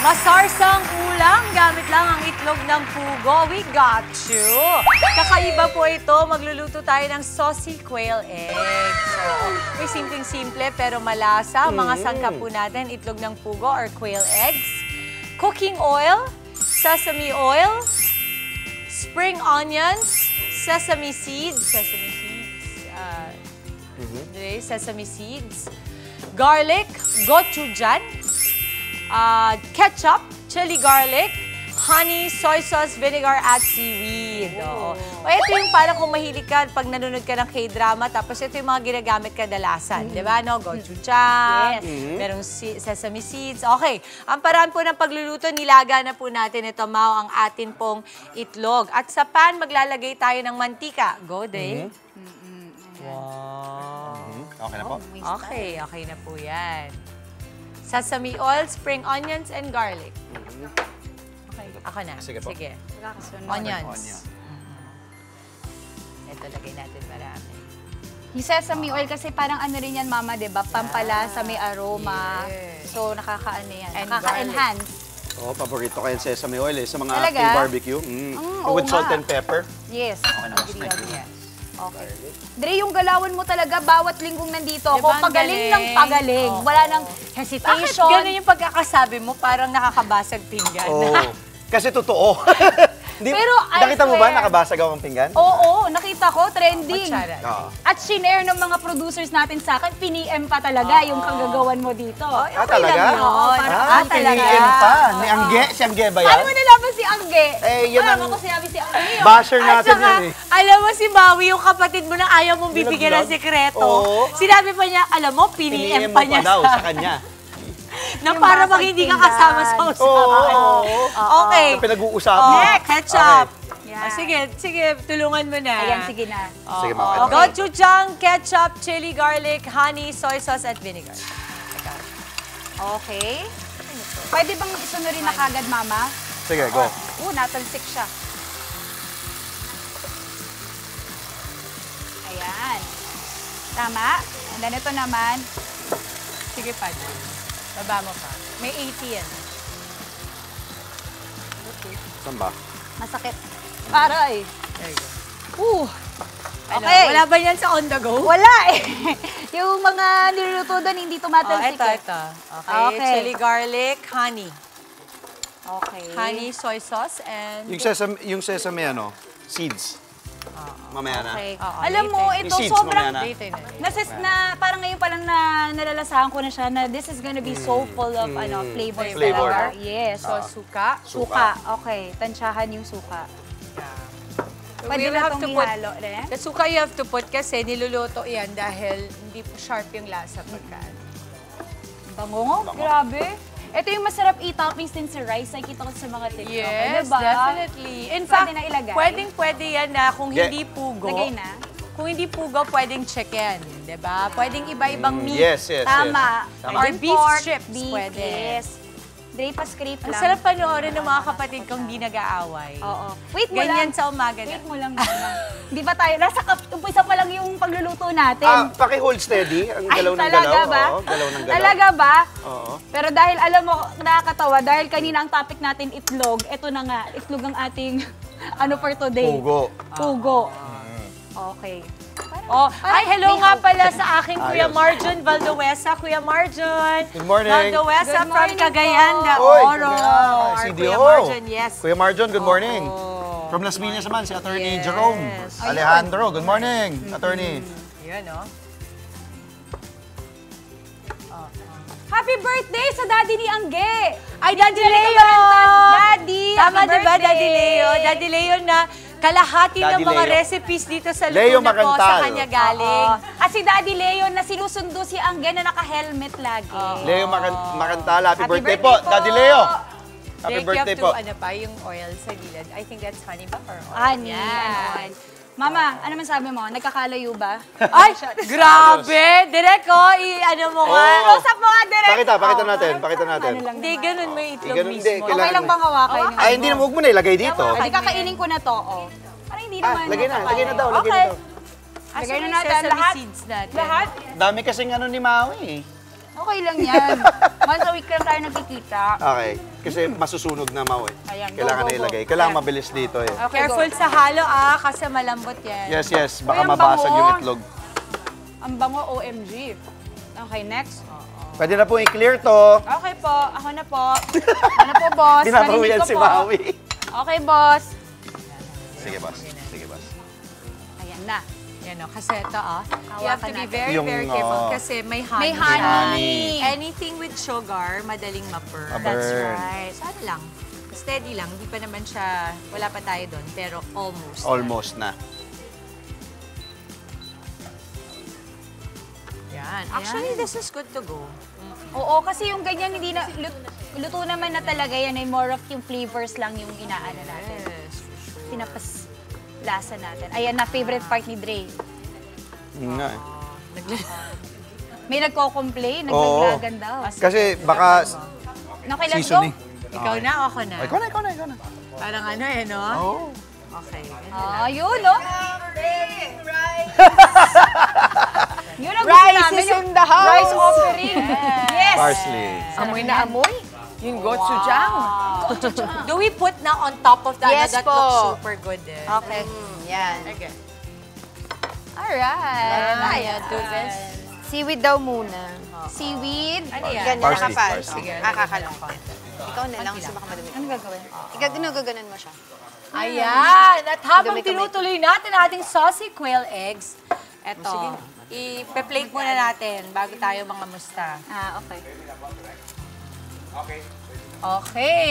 Masarsang ulam, gamit lang ang itlog ng pugo. We got you! Kakaiba po ito, magluluto tayo ng saucy quail eggs. So, may simpleng-simple pero malasa. Mga sangkap po natin, itlog ng pugo or quail eggs. Cooking oil, sesame oil, spring onions, sesame seeds, garlic, gochujang, ketchup, chili garlic, honey, soy sauce, vinegar, at seaweed. O, ito yung parang kung mahilig ka pag nanonood ka ng K-drama, tapos ito yung mga ginagamit kadalasan. Di ba, no? Gochujang, merong sesame seeds. Okay, ang paraan po ng pagluluto, nilaga na po natin ito, Mau, ang atin pong itlog. At sa pan, maglalagay tayo ng mantika. Go, Dave. Wow. Okay na po. Okay, okay na po yan. Sesame oil, spring onions, and garlic. Okay, ako na. Sige po. Sige. Onions. Ito, lagay natin marami. Yung sesame oil kasi parang ano rin yan, Mama, di ba? Pampalasa, may aroma. Yes. So, nakaka-ano yan. And Nakaka-enhance. Oh, paborito ko yung sesame oil sa mga Talaga? acting barbecue. Oo With salt nga. and pepper. Yes. Okay na, mas Yes. Okay. Dre, yung galawan mo talaga, bawat linggong nandito ako, Diba, ang pagaling galing? ng pagaling. Oo. Wala nang Bakit hesitation. ganun yung pagkakasabi mo, parang nakakabasag pinggan? Oh, kasi totoo. Di, Pero I nakita mo ba swear. nakabasag ako ng pinggan? Oo, nakita ko, trending. Kutsara. Oo. At shinare ng mga producers natin sa akin, piniem pa talaga yung kagagawan mo dito. Talaga? lang yun. Parang talaga. pinigyan pa. Ni Angge? Si Angge ba yan? Paano mo nalaman si Angge? Eh, yan Wala ang mo ko sinabi si Angge. basher At natin saka, yan eh. alam mo si Maui, yung kapatid mo na ayaw mong bibigyan ng Nilaglag? sikreto. Oo. Sinabi pa niya, alam mo, piniem pa niya daw sa kanya. na Yung para basag mag hindi ka pinggan. kasama sa usapan. Oo. Okay. Pinag-uusapan. Ketchup. Yeah. Sige, tulungan mo na. Ayan, sige na. Sige, Okay. mga Gochujang, ketchup, chili garlic, honey, soy sauce, at vinegar. Okay. Pwede bang isunurin na kagad, Mama? Sige, go. Natalsik siya. Ayan. Tama. And then ito naman. Sige pa. Baba mo pa. May 80 yan. Saan ba? Masakit. Aray. There you go. Ano, Okay. wala ba yan sa on the go? Wala eh. Yung mga niluluto doon, hindi tumatalsik eh. Ito. Okay. Okay. Chili garlic, honey. Okay. Honey, soy sauce, and... Yung sesame ano, seeds. Mamaya na. Okay. Oo, Alam mo, later. ito Yung seeds, sobrang... mamaya na. Later na. Parang ngayon pa lang na nalalasahan ko na siya na this is gonna be so full of flavors Flavor. talaga. Yes. So, suka. Suka. Okay. Tansyahan yung suka. Pwede We'll na have itong to put- ihalo, ne? The suka you have to put kasi niluluto yan dahil hindi po sharp yung lasa pagkaan. Bango. Grabe. Ito yung masarap i-toppings din sa rice. Nakikita ko sa mga TikTok. Yes, diba? definitely. In Pwede fact, na ilagay? pwedeng-pwede yan na kung hindi pugo. Lagay na. Kung hindi pugo, pwedeng chicken, di ba? Pwedeng iba-ibang meat. Yes. Tama. Or Pwedeng beef pork, strips, beef, pwede. Yes. Dre, pa-scrape Ang lang. sarap panoorin ng mga kapatid kong di nag-aaway. Oo. Wait mo Ganyan lang. sa umaga na. Wait mo lang, Mama. Di ba tayo? Umpisa pa lang yung pagluluto natin. Paki-hold steady. Ang Ay, galaw ng talaga galaw. ba? Oo, galaw ng galaw. Talaga ba? Oo. Pero dahil alam mo, nakakatawa, dahil kanina ang topic natin itlog, eto na nga, itlog ang ating ano for today. Pugo. Pugo. Okay. Hello nga pala sa aking Kuya Ayos. Marjon Valdoesa. Kuya Marjon. Good morning. Valdoesa Good from morning Cagayan de po. Oy, Oro. Our CDO. Kuya Marjon, yes. Kuya Marjon, good morning. From Las Piñas naman, si Attorney Jerome Alejandro. Good morning, Attorney. Yun, no? Happy birthday sa daddy ni Angge! Ay, Daddy Angelica Leo! Valentine. Daddy, Tama, happy di ba, birthday! Daddy Leo? Daddy Leo na kalahati Daddy ng mga Leo. recipes dito sa Leo luto na po sa Macantal. kanya galing. Oo. At si Daddy Leo na sinusundo si Angge na naka-helmet lagi. Leo Macantala, happy Happy birthday birthday po. po. Daddy Leo. Happy Then you birthday have po. to, ano pa, yung oil sa gilid. I think that's honey ba or oil? Honey, Yan. ano. Mama, ano man sabi mo? Nagkakalayo ba? Ay, grabe! Direk ko, ano mo nga. Oo. Close up mo nga, direct! Pakita natin, pakita natin. Ano lang Hindi, naman. ganun mo yung itlog ganun, mismo. hindi, Okay kailangan- lang bang hawakan yung Ay, hindi na, huwag mo na ilagay dito. Hindi, kakainin ko na to, oh. Parang hindi naman. Lagay na daw, lagay Okay. na daw. Lagay na Asan yung natin sesame lahat. seeds natin? Lahat? Dami kasing ano ni Maui eh. Okay lang yan. Once a week lang tayo nagkikita. Okay. Kasi masusunog na Mau eh. Ayan, go, Kailangan go, na go. ilagay. Kailangan mabilis dito eh. Okay, Careful go. sa halo kasi malambot yan. Yes, yes. Baka Uy, ang mabasag bango. yung itlog. Ang bango, OMG. Okay, next. Pwede na po i-clear to. Okay po, ako na po. Ako na po, boss. Binabawian Narinig ko si po. Maui. Okay, boss. Sige, boss. Sige, boss. Ayan na. Yan o, kasi ito you have to be natin. very, Yung, very careful kasi may honey. May honey. honey. Anything with sugar, madaling ma-burn. Ma-burn. That's right. Sana lang. Steady lang. Hindi pa naman siya, wala pa tayo doon, pero almost. Almost na. Yan. Actually, this is good to go. Oo, kasi yung ganyan, hindi na, luto naman na talaga yan. Ay more of yung flavors lang yung inaano natin. Yes, for sure. Pinapas lasa natin. Ayan na, favorite part ni Dre. Yun nga eh. May nagko-complain, Oo. naglaglagan daw. Kasi baka Okay, let's seasoning. go. Ikaw na o ako na? Ikaw na, ikaw na, ikaw na. Parang ano eh, no? Oo. Okay. Ah, yun, no? Yun ang Rice gusto namin, is yung in the house. rice offering. Yes. Parsley. Amoy na amoy. Yung gochujang. Do we put na on top of that? Yes That po. looks super good eh. Okay. Yan. Okay. Alright. Kaya do this. Seaweed daw muna. Seaweed. Ano yan? Ganyan, Parsley, nakapal. parsley. Sige, kakalong. Ikaw na lang kasi baka madumi. Ano gagawin? Ginugaganan mo siya. Ayan. At habang Dumi-dumi. tinutuloy natin ating saucy quail eggs, eto, i-plate muna natin bago tayo mga musta. Ah, okay. Okay.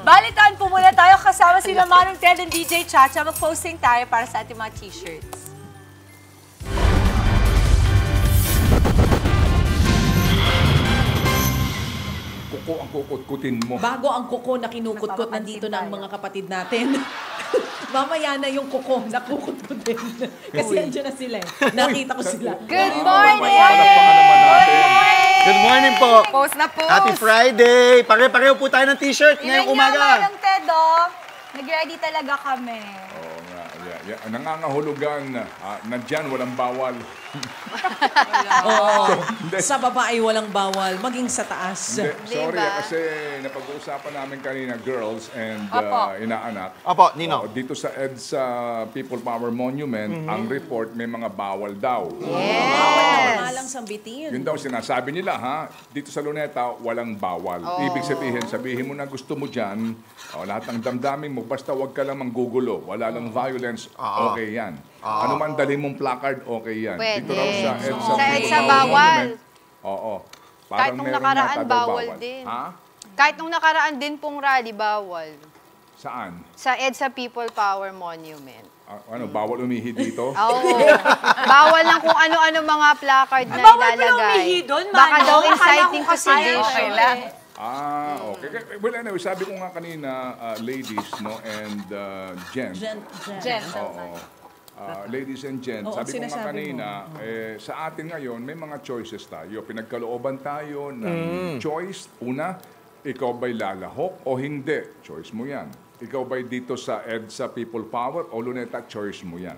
Balitaan po muna tayo kasama sila Manong Ted and DJ Chacha. Mag-posting tayo para sa ating mga t-shirts. Kuko ang kukutkutin mo. Bago ang kuko na kinukutkot nandito ng mga kapatid natin. Mamaya na yung kuko na kukutkutin. Kasi andyan na sila eh. Nakita ko sila. Good morning! Palakpakan naman natin. Good morning po. Post na post! Happy Friday! Pare-pareho po tayo ng t-shirt ngayong umaga. Ng Tedo, nag-ready talaga kami. Oo nga. Yeah. Nangangahulugan. Nandyan, walang bawal. Oo. Hindi. Sa baba ay walang bawal, maging sa taas. Hindi, sorry Diba? kasi napag-uusapan namin kanina, girls and Opo. inaanak. Opo, Nino. Dito sa EDSA People Power Monument, ang report may mga bawal daw. Bawal na lang sambitin. Yun daw sinasabi nila, ha? Dito sa Luneta, walang bawal. Ibig sabihin mo na gusto mo dyan, lahat ng damdamin mo, basta wag ka lang manggugulo, wala lang violence, okay yan. Ano man dali mong placard, okay yan. Pwede. Dito raw sa EDSA Sa People EDSA Power bawal. Monument. Oo. Kahit nung meron nakaraan, yata daw bawal din. Ha? Kahit nung nakaraan din pong rally, bawal. Saan? Sa EDSA People Power Monument. Bawal umihi dito? Oo. Bawal lang kung ano-ano mga placard na Bawal pala ilalagay. umihi doon, Baka Manong. daw Akala inciting ko to kasi sedition. Okay. Well, anyway, sabi ko nga kanina, ladies, no, and gents. Jen. Oo. Ladies and gents, Oo, sabi ko nga sinasabi kanina, sa atin ngayon, may mga choices tayo. Pinagkalooban tayo ng choice. Una, ikaw ba'y lalahok o hindi? Choice mo yan. Ikaw ba'y dito sa EDSA People Power o Luneta, choice mo yan.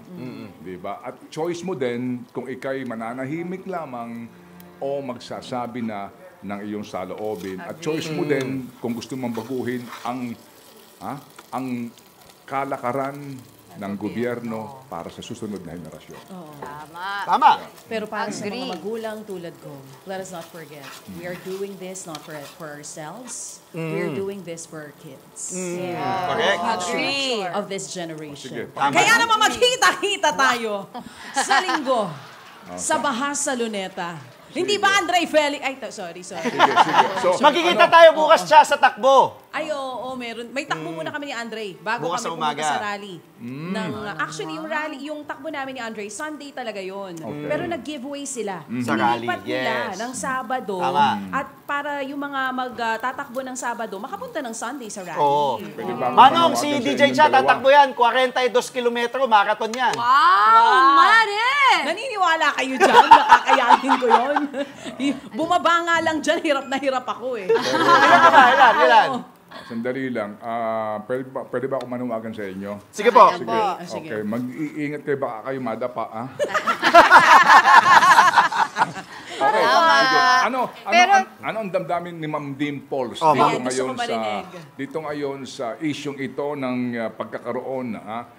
Di ba? At choice mo din kung ikaw'y mananahimik lamang o magsasabi na ng iyong saloobin. At choice mo din kung gusto mong baguhin ang kalakaran ng gobyerno para sa susunod na henerasyon. Tama. Pero para sa Agree. mga magulang tulad ko, let us not forget, we are doing this not for ourselves, we are doing this for our kids. Correct. Agree. Of this generation. Sige. Kaya naman magkita-kita tayo sa linggo, sa Bahasa Luneta. Hindi ba Andre Felix? Ay, sorry. Sige. So, Magkikita tayo bukas siya sa takbo. Ay, oo, meron. May takbo muna kami ni Andre bago Bukas kami sa pumunta umaga. sa rally. Actually, yung takbo namin ni Andre, Sunday talaga yon. Pero nag-giveaway sila. Sa rally, Nilipat nila yes. ng Sabado. Tama. At para yung mga magtatakbo ng Sabado, makapunta ng Sunday sa rally. Oo. pwede ba Manong, manawagan si sa DJ inyong Cha, dalawa? tatakbo yan. 42 kilometro, marathon yan. Wow, Mare! Naniniwala kayo dyan? Nakakayanin ko yon. Bumaba nga lang dyan, hirap na hirap ako eh. Ilan ka ba? Ilan? Sandali lang. Pwede ba ako manuwagan sa inyo? Sige po. Sige. Sige. Okay. Mag-iingat kayo, baka kayo madapa, ha? Okay, sige. Pero- Ano ang damdamin ni Ma'am Dimples Oh, dito Ma'am. Gusto ko ngayon marinig. sa isyung ito ng pagkakaroon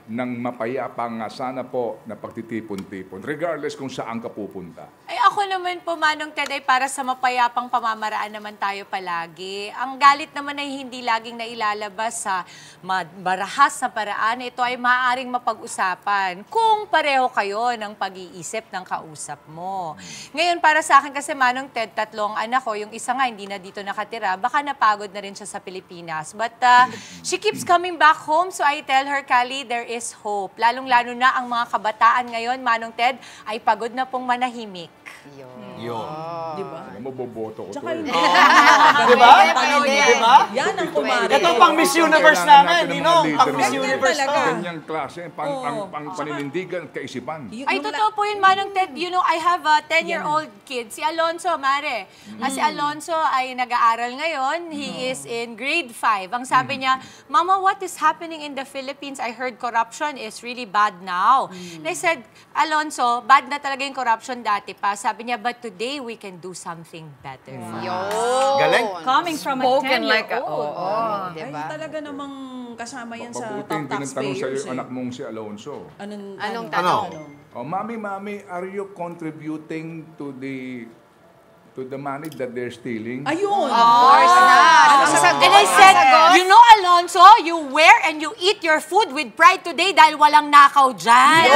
ng mapayapang sana po na pagtitipon-tipon regardless kung saan ka pupunta. Ay ako naman po, Manong Ted, ay para sa mapayapang pamamaraan naman tayo palagi. Ang galit naman ay hindi laging nailalabas sa marahas na paraan. Ito ay maaaring mapag-usapan kung pareho kayo ng pag-iisip ng kausap mo. Ngayon, para sa akin kasi, Manong Ted, 3 anak ko. Yung isa nga hindi na dito nakatira. Baka napagod na rin siya sa Pilipinas. But she keeps coming back home. So I tell her, Kali, there is hope. Lalong-lalo na ang mga kabataan ngayon, Manong Ted, ay pagod na pong manahimik. Yun. Di ba? Alam mo, boboto ko to. Tsaka eh. hindi. Diba? Diba? Yan ang kumari. Ito pang Miss Universe Kailangan namin, natin ng Ninong. mga Pang leader Miss na Universe to. talaga. Ganyang klase, pang paninindigan, kaisipan. Ay, totoo po yun, Manong Ted. You know, I have a 10-year-old kid, si Alonso, Mare. Si Alonso ay nag-aaral ngayon. He is in grade 5. Ang sabi niya, Mama, what is happening in the Philippines? I heard corruption is really bad now. And I said, Alonso, bad na talaga yung corruption dati pa. Sabi niya, but today we can do something better. Galing. Coming from a Spoken 10-year-old. like a... Ay, Diba? talaga namang kasama yan sa Mabuti top yung tinanong sa'yo taxpayers. yung anak mong si Alonso. Anong Ano? tanong? Oh, Mami, are you contributing to the money that they're stealing? Ayun! Ang sagot. And I said, Ang you know, Alonso, you wear and you eat your food with pride today dahil walang nakaw dyan.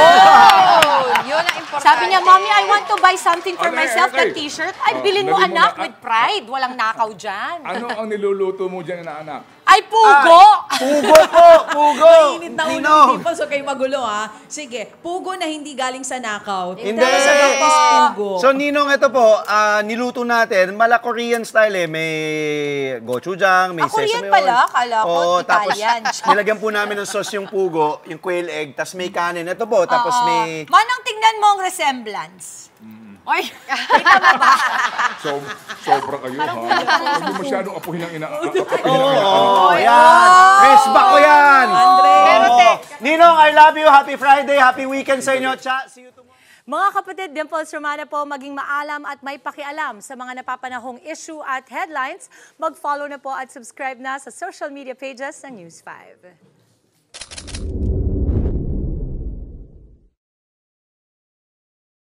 Yun ang importante. Sabi niya, Mommy, I want to buy something for Okay, myself, okay. the t-shirt. Ay, bilin mo dali mo anak na. with pride. Walang nakaw dyan. Ano ang niluluto mo dyan na anak? Ay, pugo! Pugo po! Pugo! Mainit na ulo Ninong. ng people, so kayo magulo ha. Sige, pugo na hindi galing sa nakaw. Hindi. Sa is pugo. So, Ninong, ito po, niluto natin, mala Korean style eh. May gochujang, may Korean sesame pala? oil. Kala ko Oo, tapos Italian. nilagyan po namin ng sauce yung pugo, yung quail egg, tapos may kanin. Ito po, tapos may... Manang, tingnan mo ang resemblance. Oy, Sobra kayo, ha? Huwag mo masyadong apuhin ang Oo, yan. Resba ko yan. Pero Ninong, I love you. Happy Friday. Happy weekend sa inyo. Cha, see you tomorrow. mga kapatid, Dimples Romana po, maging maalam at may pakialam sa mga napapanahong issue at headlines. Mag-follow na po at subscribe na sa social media pages ng News 5.